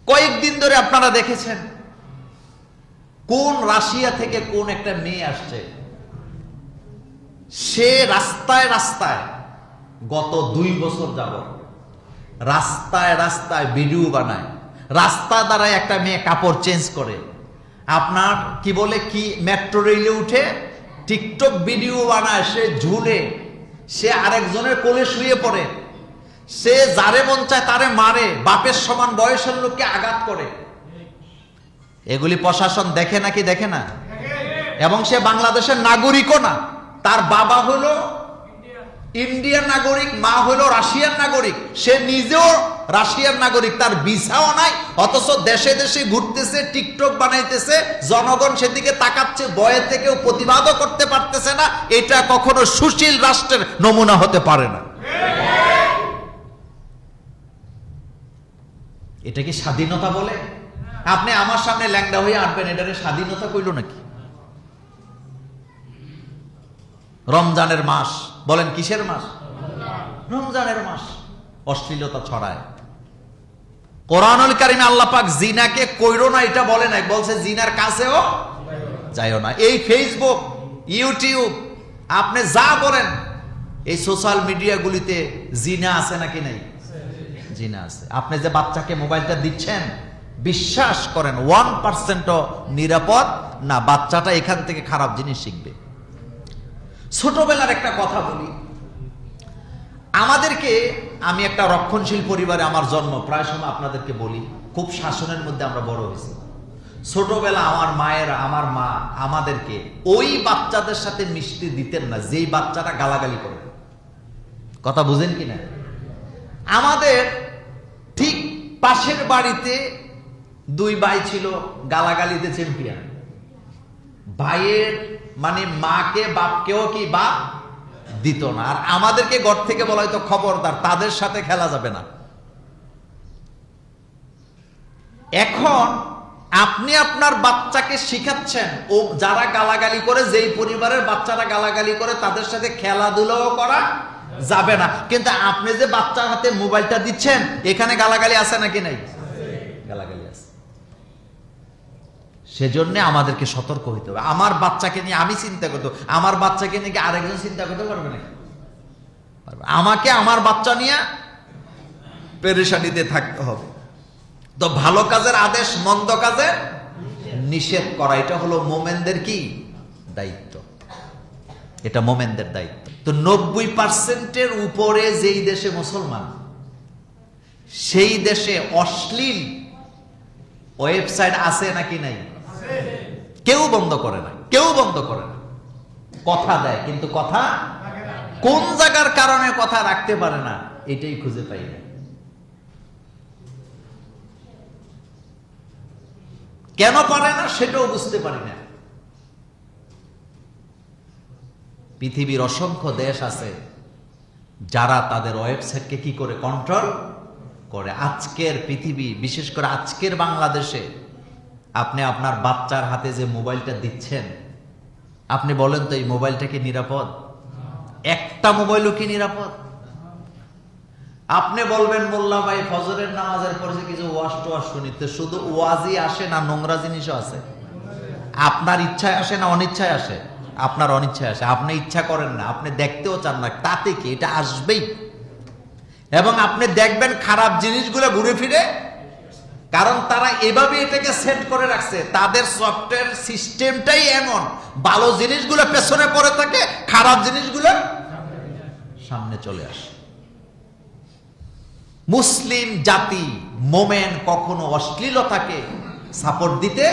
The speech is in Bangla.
কয়েকদিন ধরে আপনারা দেখেছেন কোন রাশিয়া থেকে কোন একটা মেয়ে আসছে, সে রাস্তায় রাস্তায় গত 2 বছর যাবত রাস্তায় রাস্তায় ভিডিও বানায়, রাস্তা দ্বারা একটা মেয়ে কাপড় চেঞ্জ করে, আপনার কি বলে কি মেট্রো রেলে উঠে টিকটক ভিডিও বানায়, সে ঝুলে, সে আরেকজনের কোলে শুয়ে পড়ে, সে যারে মন চায় তারে মারে, বাপের সমান বয়সের লোককে আঘাত করে। এগুলি প্রশাসন দেখে নাকি দেখে না? এবং সে বাংলাদেশের নাগরিকও না, তার বাবা হলো ইন্ডিয়ান নাগরিক, মা হলো রাশিয়ান নাগরিক, সে নিজেও রাশিয়ান নাগরিক, তার ভিসাও নাই, অথচ দেশে দেশে ঘুরতেছে, টিকটক বানাইতেছে, জনগণ সেদিকে তাকাচ্ছে, ভয়ে থেকেও প্রতিবাদও করতে পারতেছে না। এটা কখনো সুশীল রাষ্ট্রের নমুনা হতে পারে না। এটা কি স্বাধীনতা বলে? আপনি আমার সামনে ল্যাংড়া হয়ে আনবেন, এটারে স্বাধীনতা কইল নাকি? রমজানের মাস, বলেন কিসের মাস? রমজানের মাস। অশ্লীলতা ছড়ায়। কোরআনুল কারীমে আল্লাহ পাক জিনাকে কইরো না এটা বলে নাই, বলছে জিনার কাছেও যাইও না। এই ফেসবুক, ইউটিউব, আপনি যা বলেন, এই সোশ্যাল মিডিয়াগুলিতে জিনা আছে নাকি নাই? জিনা আছে। আপনি যে বাচ্চাকে মোবাইলটা দিচ্ছেন, বিশ্বাস করেন 1%ও নিরাপদ না, বাচ্চাটা এখান থেকে খারাপ জিনিস শিখবে। ছোটবেলার একটা কথা বলি, আমাদেরকে, আমি একটা রক্ষণশীল পরিবারে আমার জন্ম, প্রায় সময় আপনাদেরকে বলি, খুব শাসনের মধ্যে আমরা বড় হয়েছি। ছোটবেলা আমার মায়েরা, আমার মা আমাদেরকে ওই বাচ্চাদের সাথে মিশতে দিতেন না যেই বাচ্চাটা গালাগালি করে। কথা বুঝেন কিনা? আমাদের ঠিক পাশের বাড়িতে 2 ভাই ছিল, গালাগালিতে চ্যাম্পিয়ন। ভাইয়ের মানে মাকে বাপকেও কি বাপ দিত না, আর আমাদেরকে ঘর থেকে বলা হয়তো খবরদার তাদের সাথে খেলা যাবে না। এখন আপনি আপনার বাচ্চাকে শিখাচ্ছেন, ও যারা গালাগালি করে, যেই পরিবারের বাচ্চারা গালাগালি করে, তাদের সাথে খেলাধুলাও করা যাবে না। কিন্তু আপনি যে বাচ্চার হাতে মোবাইলটা দিচ্ছেন, এখানে গালাগালি আছে নাকি নাই? গালাগালি আছে। সেজন্য আমাদেরকে সতর্ক হইতে হবে। আমার বাচ্চাকে নিয়ে আমি চিন্তা করতে, আমার বাচ্চাকে নিয়ে আরেকজন চিন্তা করতে পারবে নাকি? আমাকে আমার বাচ্চা নিয়ে পেরেশানিতে থাকতে হবে। তো ভালো কাজের আদেশ, মন্দ কাজের নিষেধ করা, এটা হলো মোমেনদের কি দায়িত্ব, এটা মোমেনদের দায়িত্ব। তো 90%-এর উপরে যেই দেশে মুসলমান, সেই দেশে অশ্লীল ওয়েবসাইট আছে নাকি নাই? কেউ বন্ধ করে না, কেউ বন্ধ করে না। কথা দেয় কিন্তু কথা কোন জায়গার কারণে কথা রাখতে পারে না, এটাই খুঁজে পাই না। কেন পারে না সেটাও বুঝতে পারি না। পৃথিবীর অসংখ্য দেশ আছে যারা তাদের ওয়েবসাইটকে কি করে কন্ট্রোল করে। আজকের পৃথিবী, বিশেষ করে আজকের বাংলাদেশে, আপনি আপনার বাচ্চার হাতে যে মোবাইলটা দিচ্ছেন, আপনি বলেন তো এই মোবাইলটা কি নিরাপদ? একটা মোবাইলও কি নিরাপদ? আপনি বলবেন মোল্লা ভাই ফজরের নামাজের পরে যে কিছু ওয়াজ টোয়াজ শুনিতে, শুধু ওয়াজই আসে না, নোংরা জিনিসও আছে। আপনার ইচ্ছায় আসে না অনিচ্ছায় আসে? আপনার অনিচ্ছায় আসে, আপনি ইচ্ছা করেন না, আপনি দেখতেও চান না, তাতে কি, এটা আসবেই। এবং আপনি দেখবেন খারাপ জিনিসগুলো ঘুরে ফিরে, কারণ তারা এভাবে এটাকে সেট করে রাখছে, তাদের সফটওয়্যার সিস্টেমটাই এমন, ভালো জিনিসগুলো পেছনে পড়ে থাকে, খারাপ জিনিসগুলো সামনে চলে আসে। মুসলিম জাতি, মোমেন কখনো অশ্লীলতাকে সাপোর্ট দিতে